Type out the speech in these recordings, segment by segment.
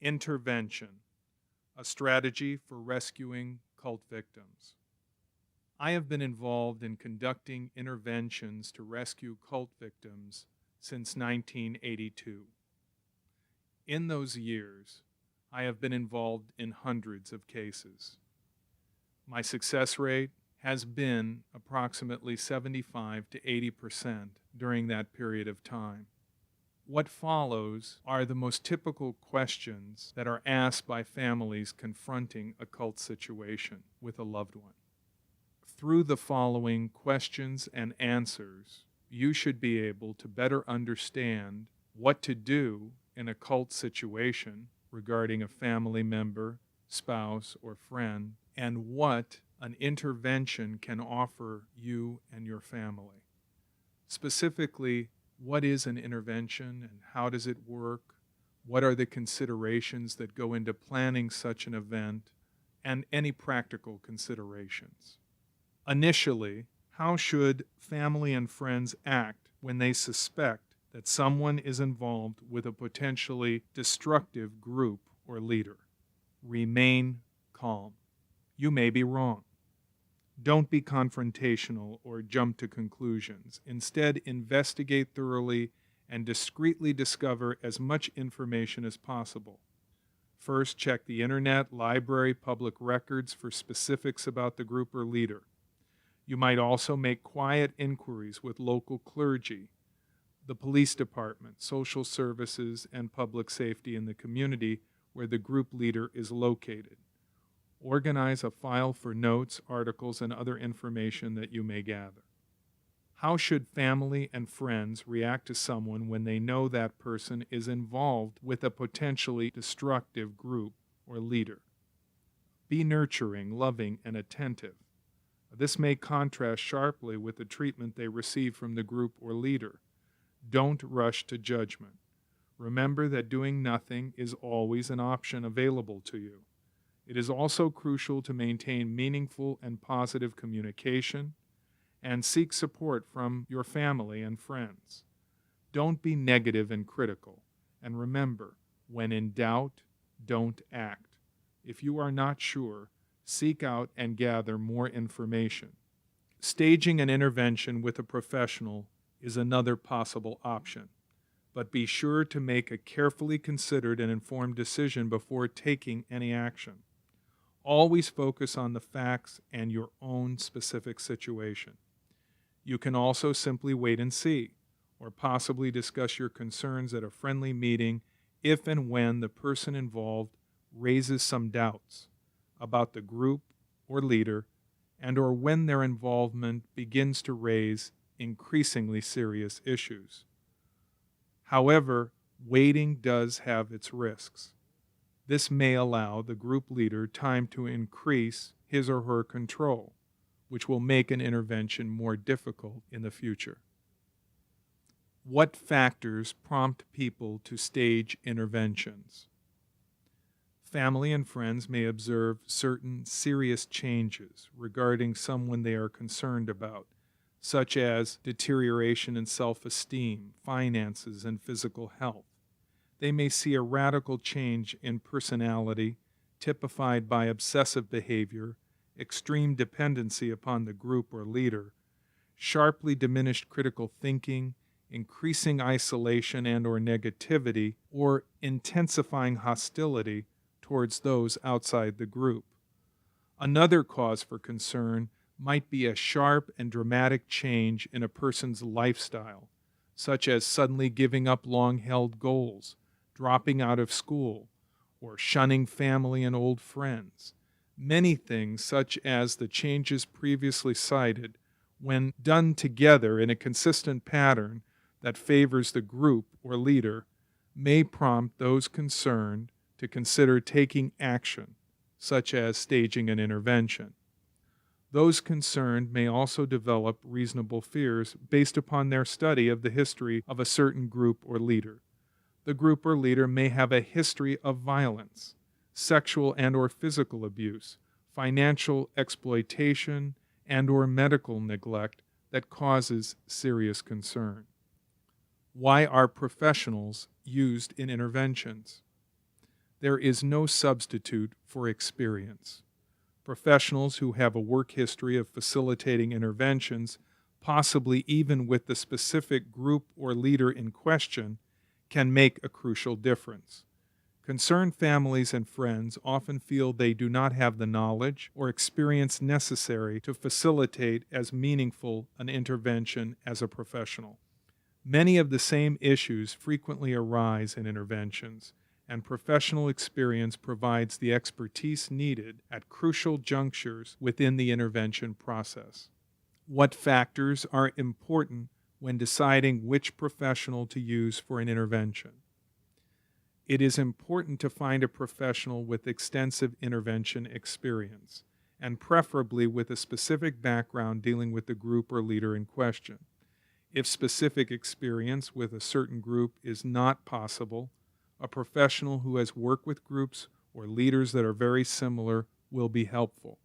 Intervention, a strategy for rescuing cult victims. I have been involved in conducting interventions to rescue cult victims since 1982. In those years, I have been involved in hundreds of cases. My success rate has been approximately 75 to 80% during that period of time. What follows are the most typical questions that are asked by families confronting a cult situation with a loved one. Through the following questions and answers, you should be able to better understand what to do in a cult situation regarding a family member, spouse, or friend, and what an intervention can offer you and your family. Specifically, what is an intervention and how does it work? What are the considerations that go into planning such an event, and any practical considerations? Initially, how should family and friends act when they suspect that someone is involved with a potentially destructive group or leader? Remain calm. You may be wrong. Don't be confrontational or jump to conclusions. Instead, investigate thoroughly and discreetly discover as much information as possible. First, check the internet, library, public records for specifics about the group or leader. You might also make quiet inquiries with local clergy, the police department, social services, and public safety in the community where the group leader is located. Organize a file for notes, articles, and other information that you may gather. How should family and friends react to someone when they know that person is involved with a potentially destructive group or leader? Be nurturing, loving, and attentive. This may contrast sharply with the treatment they receive from the group or leader. Don't rush to judgment. Remember that doing nothing is always an option available to you. It is also crucial to maintain meaningful and positive communication and seek support from your family and friends. Don't be negative and critical. And remember, when in doubt, don't act. If you are not sure, seek out and gather more information. Staging an intervention with a professional is another possible option, but be sure to make a carefully considered and informed decision before taking any action. Always focus on the facts and your own specific situation. You can also simply wait and see, or possibly discuss your concerns at a friendly meeting if and when the person involved raises some doubts about the group or leader, and or when their involvement begins to raise increasingly serious issues. However, waiting does have its risks. This may allow the group leader time to increase his or her control, which will make an intervention more difficult in the future. What factors prompt people to stage interventions? Family and friends may observe certain serious changes regarding someone they are concerned about, such as deterioration in self-esteem, finances, and physical health. They may see a radical change in personality, typified by obsessive behavior, extreme dependency upon the group or leader, sharply diminished critical thinking, increasing isolation and or negativity, or intensifying hostility towards those outside the group. Another cause for concern might be a sharp and dramatic change in a person's lifestyle, such as suddenly giving up long-held goals, dropping out of school, or shunning family and old friends. Many things, such as the changes previously cited, when done together in a consistent pattern that favors the group or leader, may prompt those concerned to consider taking action, such as staging an intervention. Those concerned may also develop reasonable fears based upon their study of the history of a certain group or leader. The group or leader may have a history of violence, sexual and or physical abuse, financial exploitation, and or medical neglect that causes serious concern. Why are professionals used in interventions? There is no substitute for experience. Professionals who have a work history of facilitating interventions, possibly even with the specific group or leader in question, can make a crucial difference. Concerned families and friends often feel they do not have the knowledge or experience necessary to facilitate as meaningful an intervention as a professional. Many of the same issues frequently arise in interventions, and professional experience provides the expertise needed at crucial junctures within the intervention process. What factors are important when deciding which professional to use for an intervention? It is important to find a professional with extensive intervention experience, and preferably with a specific background dealing with the group or leader in question. If specific experience with a certain group is not possible, a professional who has worked with groups or leaders that are very similar will be helpful.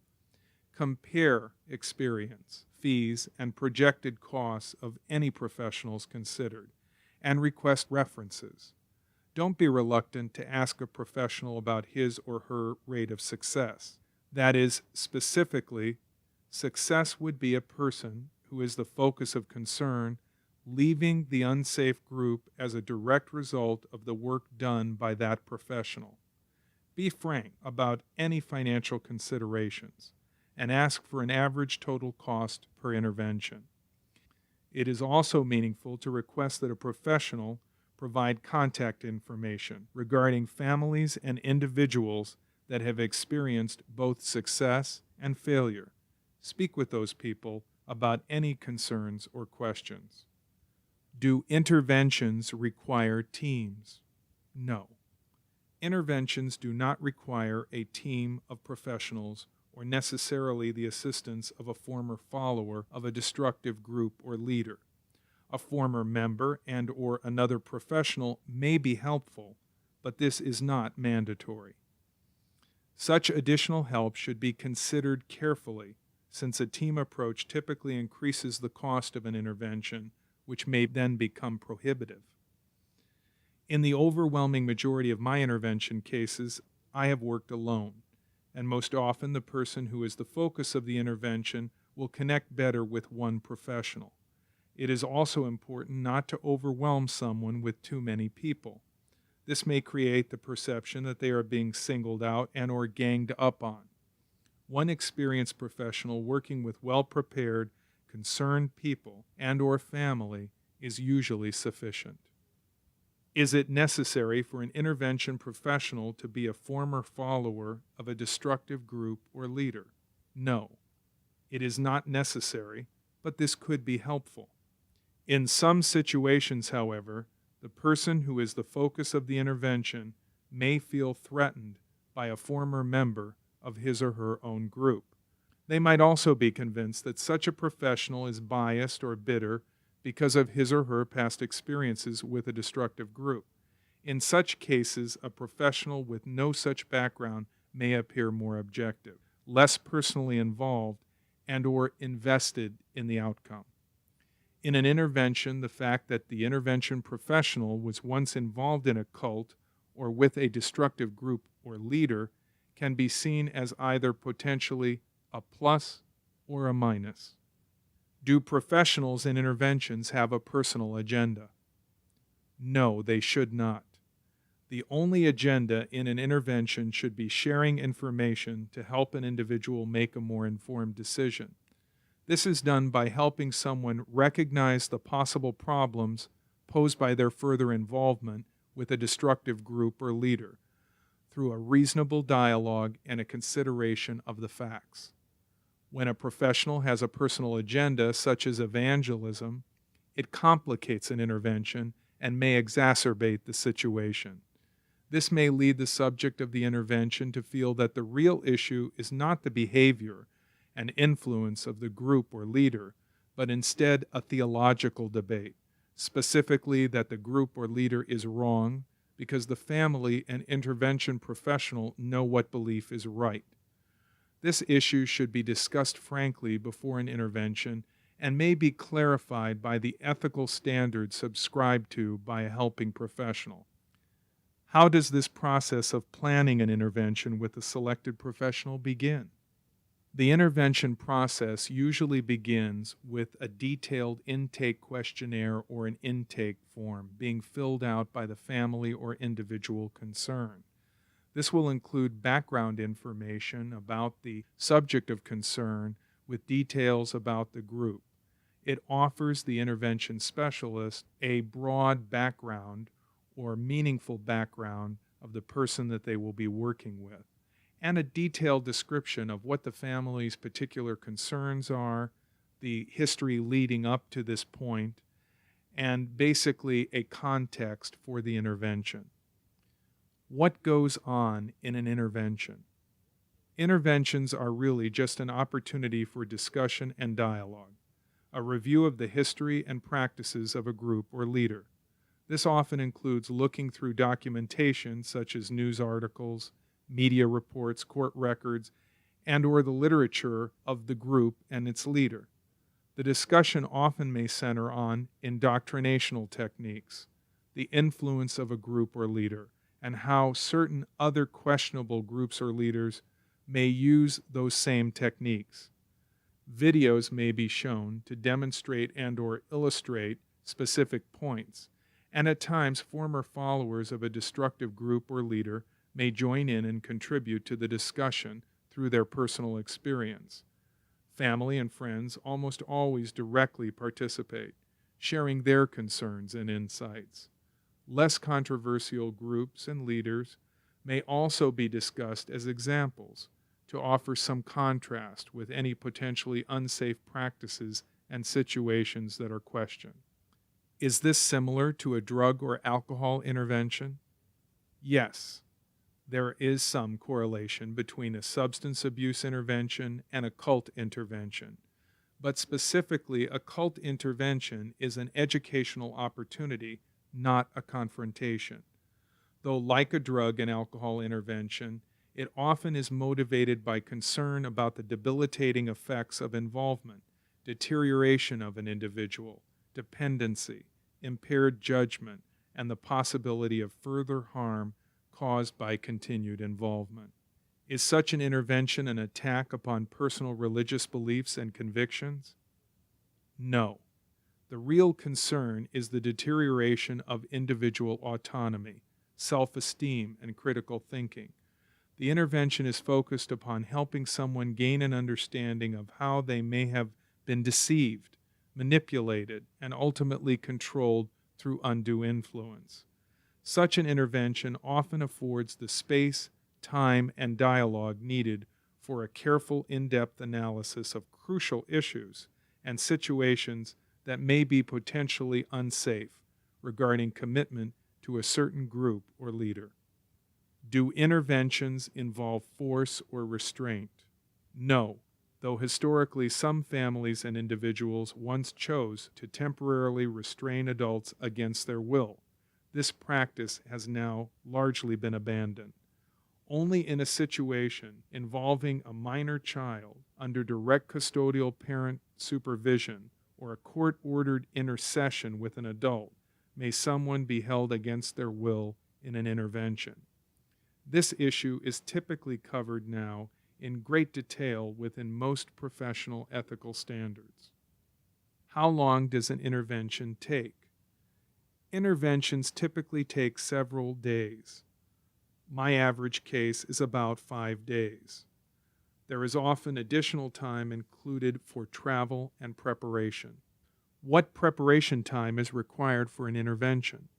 Compare experience, fees, and projected costs of any professionals considered, and request references. Don't be reluctant to ask a professional about his or her rate of success. That is, specifically, success would be a person who is the focus of concern leaving the unsafe group as a direct result of the work done by that professional. Be frank about any financial considerations and ask for an average total cost per intervention. It is also meaningful to request that a professional provide contact information regarding families and individuals that have experienced both success and failure. Speak with those people about any concerns or questions. Do interventions require teams? No. Interventions do not require a team of professionals or necessarily the assistance of a former follower of a destructive group or leader. A former member and or another professional may be helpful, but this is not mandatory. Such additional help should be considered carefully, since a team approach typically increases the cost of an intervention, which may then become prohibitive. In the overwhelming majority of my intervention cases, I have worked alone, and most often the person who is the focus of the intervention will connect better with one professional. It is also important not to overwhelm someone with too many people. This may create the perception that they are being singled out and or ganged up on. One experienced professional working with well-prepared, concerned people and or family is usually sufficient. Is it necessary for an intervention professional to be a former follower of a destructive group or leader? No. It is not necessary, but this could be helpful. In some situations, however, the person who is the focus of the intervention may feel threatened by a former member of his or her own group. They might also be convinced that such a professional is biased or bitter because of his or her past experiences with a destructive group. In such cases, a professional with no such background may appear more objective, less personally involved, and or invested in the outcome. In an intervention, the fact that the intervention professional was once involved in a cult or with a destructive group or leader can be seen as either potentially a plus or a minus. Do professionals in interventions have a personal agenda? No, they should not. The only agenda in an intervention should be sharing information to help an individual make a more informed decision. This is done by helping someone recognize the possible problems posed by their further involvement with a destructive group or leader through a reasonable dialogue and a consideration of the facts. When a professional has a personal agenda, such as evangelism, it complicates an intervention and may exacerbate the situation. This may lead the subject of the intervention to feel that the real issue is not the behavior and influence of the group or leader, but instead a theological debate, specifically that the group or leader is wrong because the family and intervention professional know what belief is right. This issue should be discussed frankly before an intervention and may be clarified by the ethical standards subscribed to by a helping professional. How does this process of planning an intervention with a selected professional begin? The intervention process usually begins with a detailed intake questionnaire or an intake form being filled out by the family or individual concerned. This will include background information about the subject of concern with details about the group. It offers the intervention specialist a broad background or meaningful background of the person that they will be working with, and a detailed description of what the family's particular concerns are, the history leading up to this point, and basically a context for the intervention. What goes on in an intervention? Interventions are really just an opportunity for discussion and dialogue, a review of the history and practices of a group or leader. This often includes looking through documentation such as news articles, media reports, court records, and/or the literature of the group and its leader. The discussion often may center on indoctrinational techniques, the influence of a group or leader, and how certain other questionable groups or leaders may use those same techniques. Videos may be shown to demonstrate and/or illustrate specific points, and at times former followers of a destructive group or leader may join in and contribute to the discussion through their personal experience. Family and friends almost always directly participate, sharing their concerns and insights. Less controversial groups and leaders may also be discussed as examples to offer some contrast with any potentially unsafe practices and situations that are questioned. Is this similar to a drug or alcohol intervention? Yes, there is some correlation between a substance abuse intervention and a cult intervention, but specifically a cult intervention is an educational opportunity, not a confrontation. Though like a drug and alcohol intervention, it often is motivated by concern about the debilitating effects of involvement, deterioration of an individual, dependency, impaired judgment, and the possibility of further harm caused by continued involvement. Is such an intervention an attack upon personal religious beliefs and convictions? No. The real concern is the deterioration of individual autonomy, self-esteem, and critical thinking. The intervention is focused upon helping someone gain an understanding of how they may have been deceived, manipulated, and ultimately controlled through undue influence. Such an intervention often affords the space, time, and dialogue needed for a careful, in-depth analysis of crucial issues and situations that may be potentially unsafe regarding commitment to a certain group or leader. Do interventions involve force or restraint? No, though historically some families and individuals once chose to temporarily restrain adults against their will. This practice has now largely been abandoned. Only in a situation involving a minor child under direct custodial parent supervision or a court-ordered intercession with an adult may someone be held against their will in an intervention. This issue is typically covered now in great detail within most professional ethical standards. How long does an intervention take? Interventions typically take several days. My average case is about 5 days. There is often additional time included for travel and preparation. What preparation time is required for an intervention?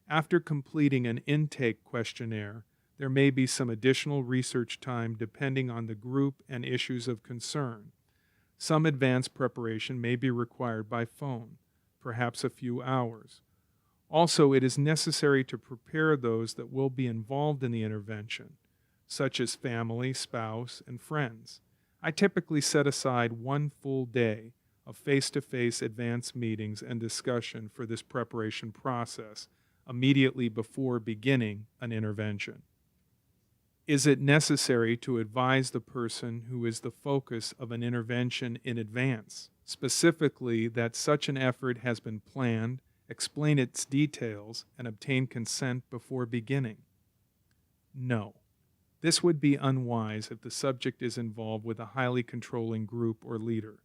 After completing an intake questionnaire, there may be some additional research time depending on the group and issues of concern. Some advanced preparation may be required by phone, perhaps a few hours. Also, it is necessary to prepare those that will be involved in the intervention, such as family, spouse, and friends. I typically set aside 1 full day of face-to-face advanced meetings and discussion for this preparation process immediately before beginning an intervention. Is it necessary to advise the person who is the focus of an intervention in advance, specifically that such an effort has been planned, explain its details, and obtain consent before beginning? No. This would be unwise if the subject is involved with a highly controlling group or leader.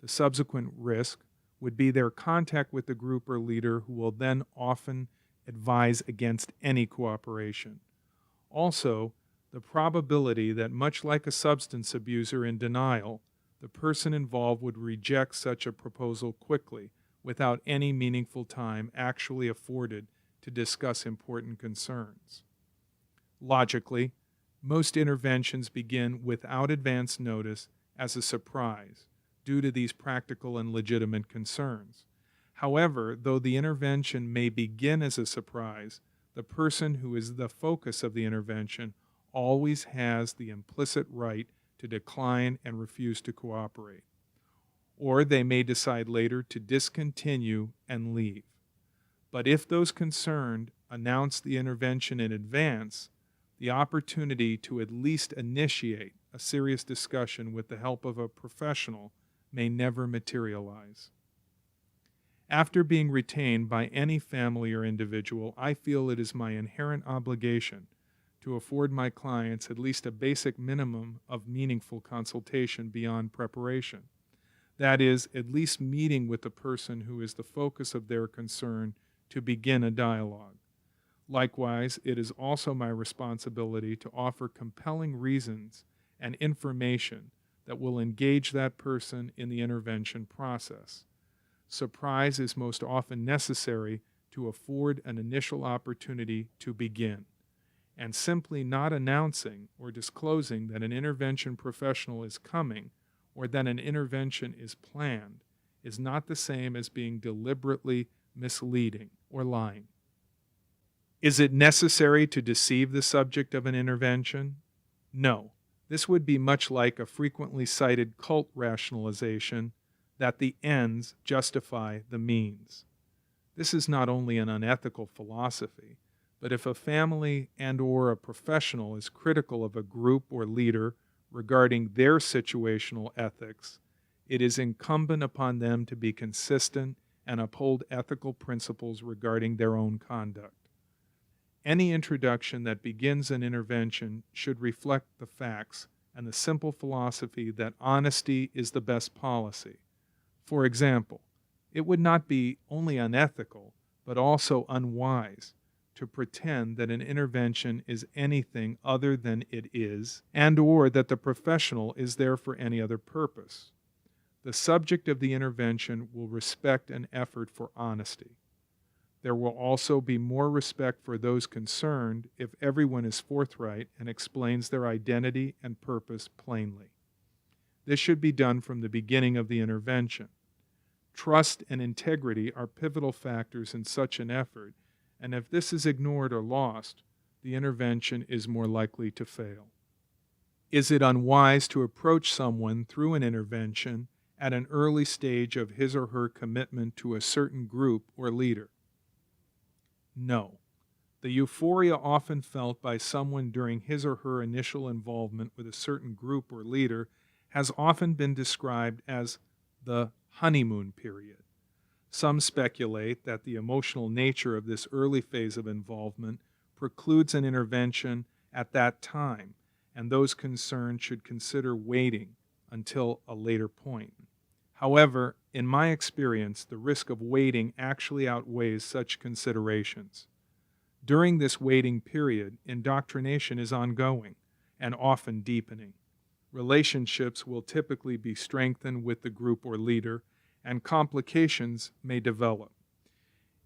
The subsequent risk would be their contact with the group or leader, who will then often advise against any cooperation. Also, the probability that, much like a substance abuser in denial, the person involved would reject such a proposal quickly without any meaningful time actually afforded to discuss important concerns. Logically, most interventions begin without advance notice as a surprise due to these practical and legitimate concerns. However, though the intervention may begin as a surprise, the person who is the focus of the intervention always has the implicit right to decline and refuse to cooperate. Or they may decide later to discontinue and leave. But if those concerned announce the intervention in advance, the opportunity to at least initiate a serious discussion with the help of a professional may never materialize. After being retained by any family or individual, I feel it is my inherent obligation to afford my clients at least a basic minimum of meaningful consultation beyond preparation. That is, at least meeting with the person who is the focus of their concern to begin a dialogue. Likewise, it is also my responsibility to offer compelling reasons and information that will engage that person in the intervention process. Surprise is most often necessary to afford an initial opportunity to begin, and simply not announcing or disclosing that an intervention professional is coming or that an intervention is planned is not the same as being deliberately misleading or lying. Is it necessary to deceive the subject of an intervention? No. This would be much like a frequently cited cult rationalization that the ends justify the means. This is not only an unethical philosophy, but if a family and/or a professional is critical of a group or leader regarding their situational ethics, it is incumbent upon them to be consistent and uphold ethical principles regarding their own conduct. Any introduction that begins an intervention should reflect the facts and the simple philosophy that honesty is the best policy. For example, it would not be only unethical, but also unwise to pretend that an intervention is anything other than it is, and/or that the professional is there for any other purpose. The subject of the intervention will respect an effort for honesty. There will also be more respect for those concerned if everyone is forthright and explains their identity and purpose plainly. This should be done from the beginning of the intervention. Trust and integrity are pivotal factors in such an effort, and if this is ignored or lost, the intervention is more likely to fail. Is it unwise to approach someone through an intervention at an early stage of his or her commitment to a certain group or leader? No. The euphoria often felt by someone during his or her initial involvement with a certain group or leader has often been described as the honeymoon period. Some speculate that the emotional nature of this early phase of involvement precludes an intervention at that time, and those concerned should consider waiting until a later point. However, in my experience, the risk of waiting actually outweighs such considerations. During this waiting period, indoctrination is ongoing and often deepening. Relationships will typically be strengthened with the group or leader, and complications may develop.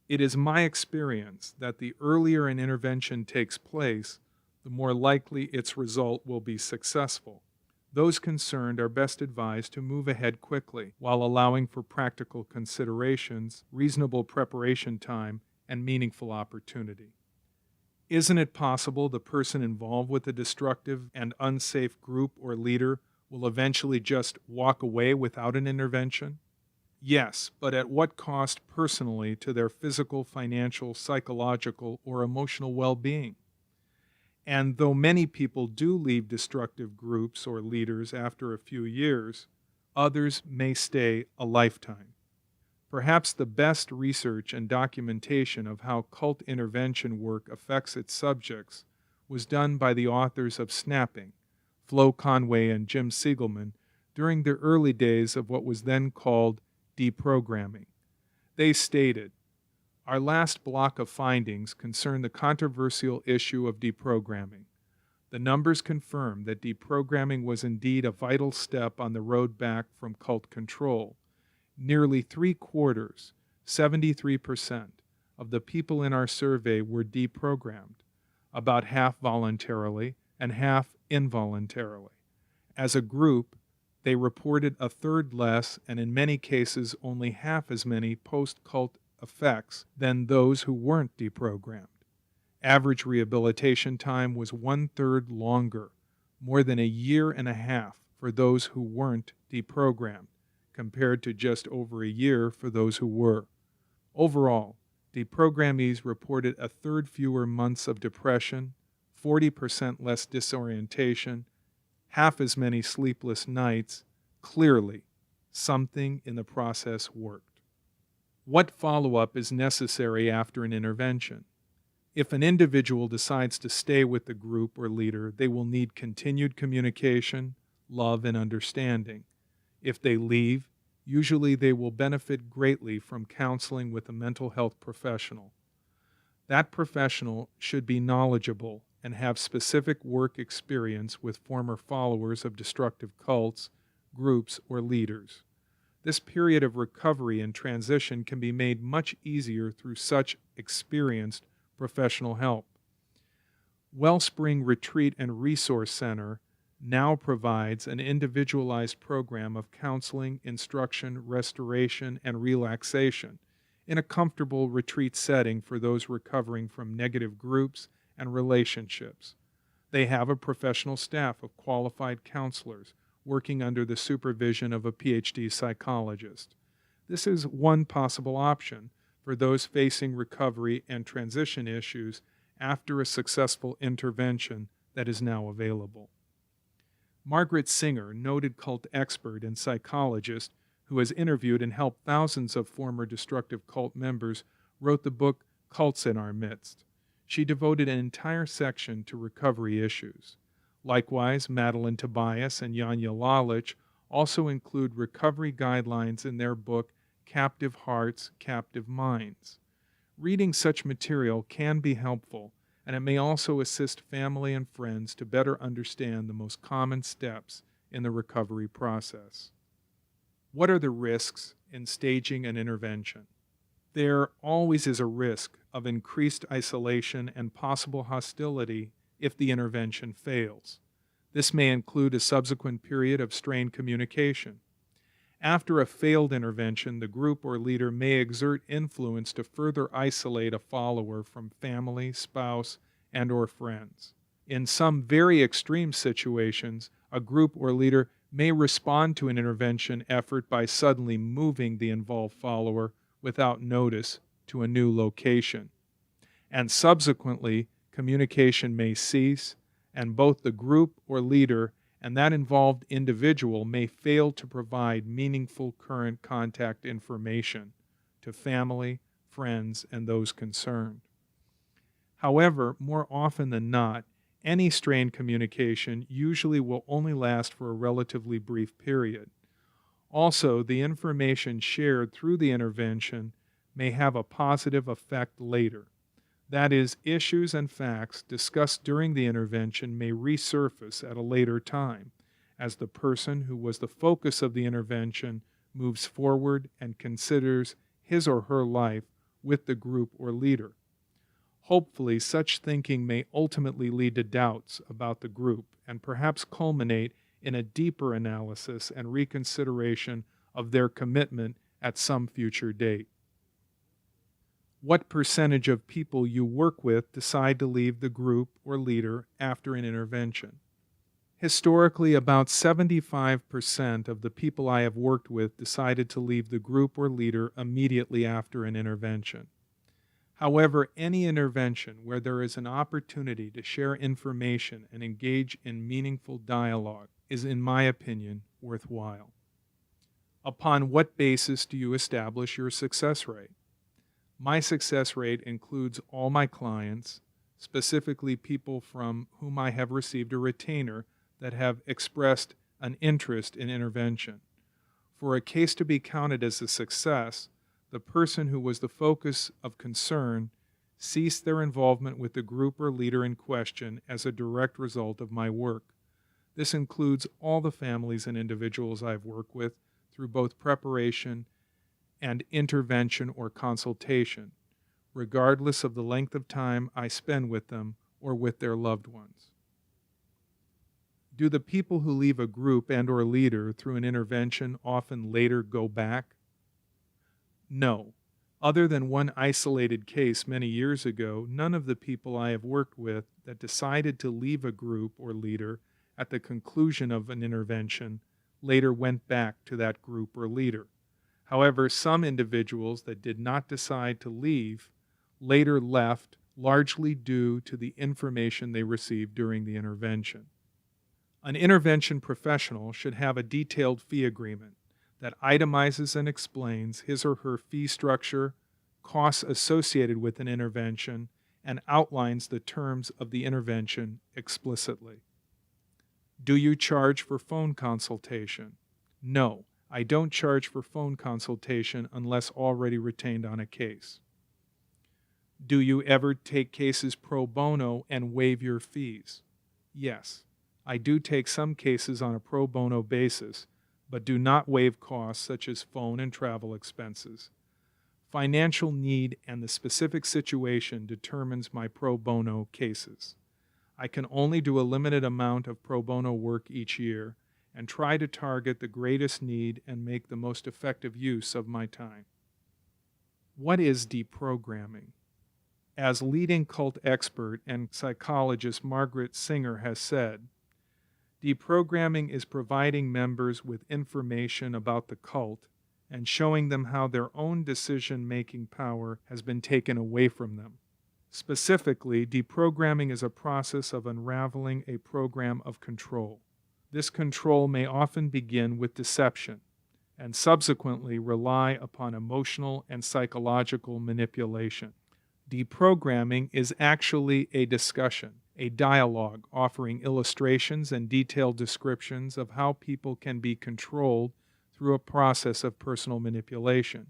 It is my experience that the earlier an intervention takes place, the more likely its result will be successful. Those concerned are best advised to move ahead quickly while allowing for practical considerations, reasonable preparation time, and meaningful opportunity. Isn't it possible the person involved with a destructive and unsafe group or leader will eventually just walk away without an intervention? Yes, but at what cost personally to their physical, financial, psychological, or emotional well-being? And though many people do leave destructive groups or leaders after a few years, others may stay a lifetime. Perhaps the best research and documentation of how cult intervention work affects its subjects was done by the authors of Snapping, Flo Conway and Jim Siegelman, during the early days of what was then called deprogramming. They stated, "Our last block of findings concern the controversial issue of deprogramming. The numbers confirm that deprogramming was indeed a vital step on the road back from cult control. Nearly 3/4, 73%, of the people in our survey were deprogrammed, about half voluntarily and half involuntarily. As a group, they reported a third less and in many cases only half as many post-cult effects than those who weren't deprogrammed. Average rehabilitation time was 1/3 longer, more than a year and a half for those who weren't deprogrammed, compared to just over a year for those who were. Overall, deprogrammees reported a third fewer months of depression, 40% less disorientation, half as many sleepless nights. Clearly, something in the process worked." What follow-up is necessary after an intervention? If an individual decides to stay with the group or leader, they will need continued communication, love, and understanding. If they leave, usually they will benefit greatly from counseling with a mental health professional. That professional should be knowledgeable and have specific work experience with former followers of destructive cults, groups, or leaders. This period of recovery and transition can be made much easier through such experienced professional help. Wellspring Retreat and Resource Center now provides an individualized program of counseling, instruction, restoration, and relaxation in a comfortable retreat setting for those recovering from negative groups and relationships. They have a professional staff of qualified counselors working under the supervision of a PhD psychologist. This is one possible option for those facing recovery and transition issues after a successful intervention that is now available. Margaret Singer, noted cult expert and psychologist who has interviewed and helped thousands of former destructive cult members, wrote the book Cults in Our Midst. She devoted an entire section to recovery issues. Likewise, Madeline Tobias and Janja Lalich also include recovery guidelines in their book Captive Hearts, Captive Minds. Reading such material can be helpful, and it may also assist family and friends to better understand the most common steps in the recovery process. What are the risks in staging an intervention? There always is a risk of increased isolation and possible hostility if the intervention fails. This may include a subsequent period of strained communication. After a failed intervention, the group or leader may exert influence to further isolate a follower from family, spouse, and/or friends. In some very extreme situations, a group or leader may respond to an intervention effort by suddenly moving the involved follower without notice to a new location. And subsequently, communication may cease, and both the group or leader and that involved individual may fail to provide meaningful current contact information to family, friends, and those concerned. However, more often than not, any strained communication usually will only last for a relatively brief period. Also, the information shared through the intervention may have a positive effect later. That is, issues and facts discussed during the intervention may resurface at a later time, as the person who was the focus of the intervention moves forward and considers his or her life with the group or leader. Hopefully, such thinking may ultimately lead to doubts about the group and perhaps culminate in a deeper analysis and reconsideration of their commitment at some future date. What percentage of people you work with decide to leave the group or leader after an intervention? Historically, about 75% of the people I have worked with decided to leave the group or leader immediately after an intervention. However, any intervention where there is an opportunity to share information and engage in meaningful dialogue is, in my opinion, worthwhile. Upon what basis do you establish your success rate? My success rate includes all my clients, specifically people from whom I have received a retainer that have expressed an interest in intervention. For a case to be counted as a success, the person who was the focus of concern ceased their involvement with the group or leader in question as a direct result of my work. This includes all the families and individuals I've worked with through both preparation and intervention or consultation, regardless of the length of time I spend with them or with their loved ones. Do the people who leave a group and or leader through an intervention often later go back? No. Other than one isolated case many years ago, none of the people I have worked with that decided to leave a group or leader at the conclusion of an intervention later went back to that group or leader. However, some individuals that did not decide to leave later left, largely due to the information they received during the intervention. An intervention professional should have a detailed fee agreement that itemizes and explains his or her fee structure, costs associated with an intervention, and outlines the terms of the intervention explicitly. Do you charge for phone consultation? No, I don't charge for phone consultation unless already retained on a case. Do you ever take cases pro bono and waive your fees? Yes, I do take some cases on a pro bono basis, but do not waive costs such as phone and travel expenses. Financial need and the specific situation determines my pro bono cases. I can only do a limited amount of pro bono work each year and try to target the greatest need and make the most effective use of my time. What is deprogramming? As leading cult expert and psychologist Margaret Singer has said, deprogramming is providing members with information about the cult and showing them how their own decision-making power has been taken away from them. Specifically, deprogramming is a process of unraveling a program of control. This control may often begin with deception and subsequently rely upon emotional and psychological manipulation. Deprogramming is actually a discussion, a dialogue offering illustrations and detailed descriptions of how people can be controlled through a process of personal manipulation.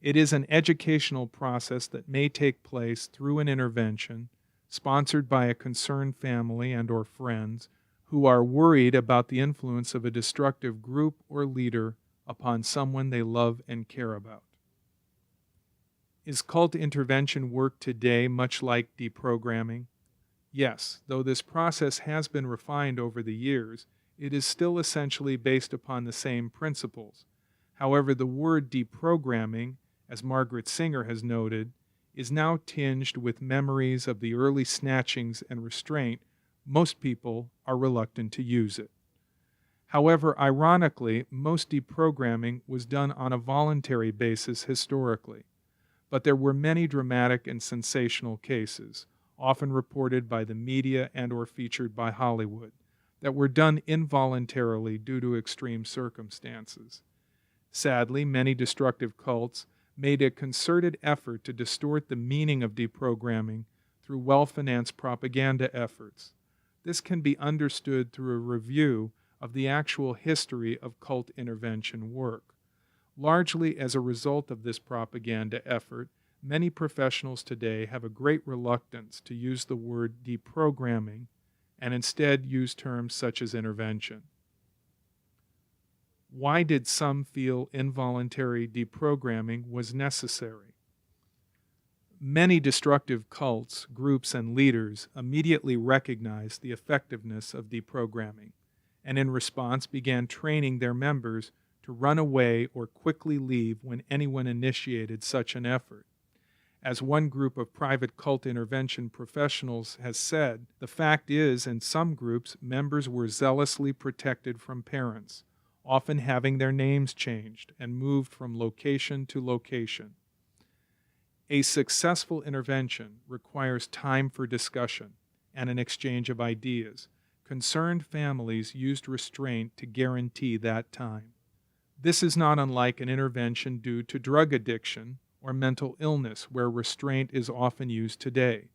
It is an educational process that may take place through an intervention sponsored by a concerned family and or friends who are worried about the influence of a destructive group or leader upon someone they love and care about. Is cult intervention work today much like deprogramming? Yes, though this process has been refined over the years, it is still essentially based upon the same principles. However, the word deprogramming, as Margaret Singer has noted, is now tinged with memories of the early snatchings and restraint. Most people are reluctant to use it. However, ironically, most deprogramming was done on a voluntary basis historically, but there were many dramatic and sensational cases, often reported by the media and or featured by Hollywood, that were done involuntarily due to extreme circumstances. Sadly, many destructive cults made a concerted effort to distort the meaning of deprogramming through well-financed propaganda efforts. This can be understood through a review of the actual history of cult intervention work. Largely as a result of this propaganda effort, many professionals today have a great reluctance to use the word deprogramming and instead use terms such as intervention. Why did some feel involuntary deprogramming was necessary? Many destructive cults, groups, and leaders immediately recognized the effectiveness of deprogramming, and in response began training their members to run away or quickly leave when anyone initiated such an effort. As one group of private cult intervention professionals has said, the fact is, in some groups, members were zealously protected from parents, often having their names changed and moved from location to location. A successful intervention requires time for discussion and an exchange of ideas. Concerned families used restraint to guarantee that time. This is not unlike an intervention due to drug addiction or mental illness, where restraint is often used today.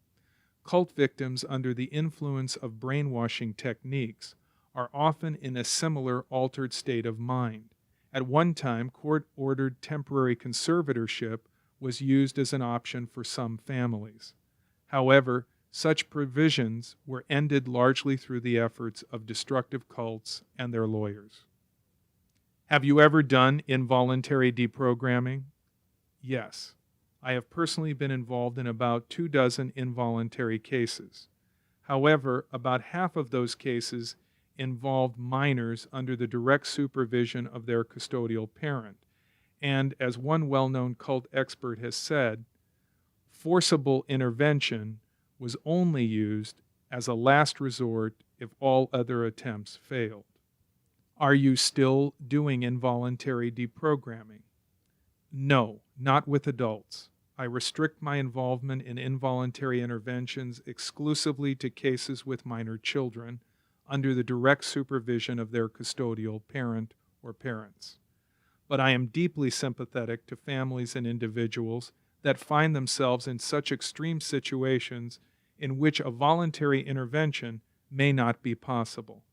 Cult victims under the influence of brainwashing techniques are often in a similar altered state of mind. At one time, court-ordered temporary conservatorship was used as an option for some families. However, such provisions were ended largely through the efforts of destructive cults and their lawyers. Have you ever done involuntary deprogramming? Yes. I have personally been involved in about 24 involuntary cases. However, about half of those cases involved minors under the direct supervision of their custodial parent. And as one well-known cult expert has said, forcible intervention was only used as a last resort if all other attempts failed. Are you still doing involuntary deprogramming? No, not with adults. I restrict my involvement in involuntary interventions exclusively to cases with minor children under the direct supervision of their custodial parent or parents. But I am deeply sympathetic to families and individuals that find themselves in such extreme situations in which a voluntary intervention may not be possible.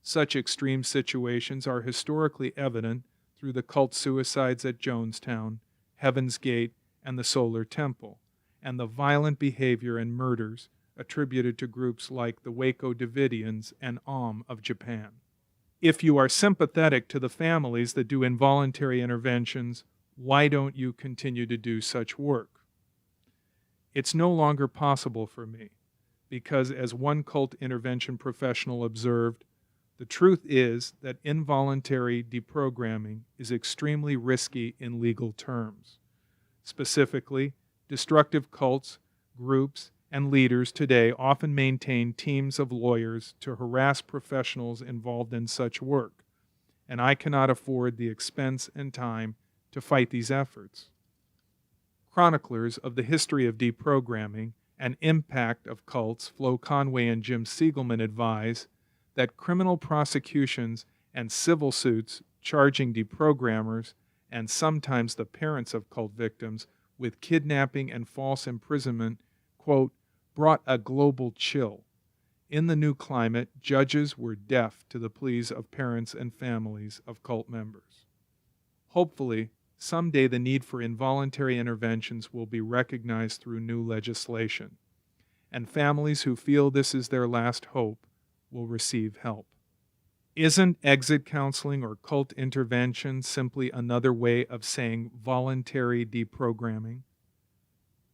Such extreme situations are historically evident through the cult suicides at Jonestown, Heaven's Gate, and the Solar Temple, and the violent behavior and murders attributed to groups like the Waco Davidians and Aum of Japan. If you are sympathetic to the families that do involuntary interventions, why don't you continue to do such work? It's no longer possible for me, because as one cult intervention professional observed, the truth is that involuntary deprogramming is extremely risky in legal terms. Specifically, destructive cults, groups, and leaders today often maintain teams of lawyers to harass professionals involved in such work, and I cannot afford the expense and time to fight these efforts. Chroniclers of the history of deprogramming and impact of cults, Flo Conway and Jim Siegelman, advise that criminal prosecutions and civil suits charging deprogrammers and sometimes the parents of cult victims with kidnapping and false imprisonment, quote, brought a global chill. In the new climate, judges were deaf to the pleas of parents and families of cult members. Hopefully, someday the need for involuntary interventions will be recognized through new legislation, and families who feel this is their last hope will receive help. Isn't exit counseling or cult intervention simply another way of saying voluntary deprogramming?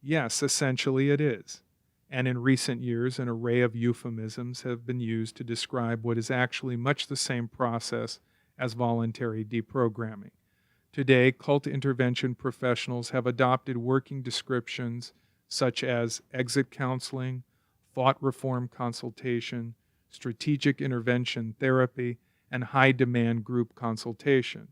Yes, essentially it is. And in recent years, an array of euphemisms have been used to describe what is actually much the same process as voluntary deprogramming. Today, cult intervention professionals have adopted working descriptions such as exit counseling, thought reform consultation, strategic intervention therapy, and high-demand group consultation.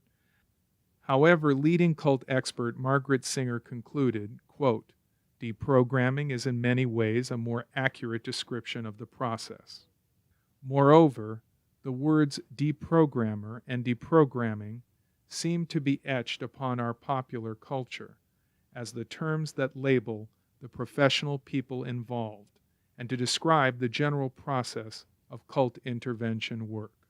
However, leading cult expert Margaret Singer concluded, quote, deprogramming is in many ways a more accurate description of the process. Moreover, the words deprogrammer and deprogramming seem to be etched upon our popular culture as the terms that label the professional people involved and to describe the general process of cult intervention work.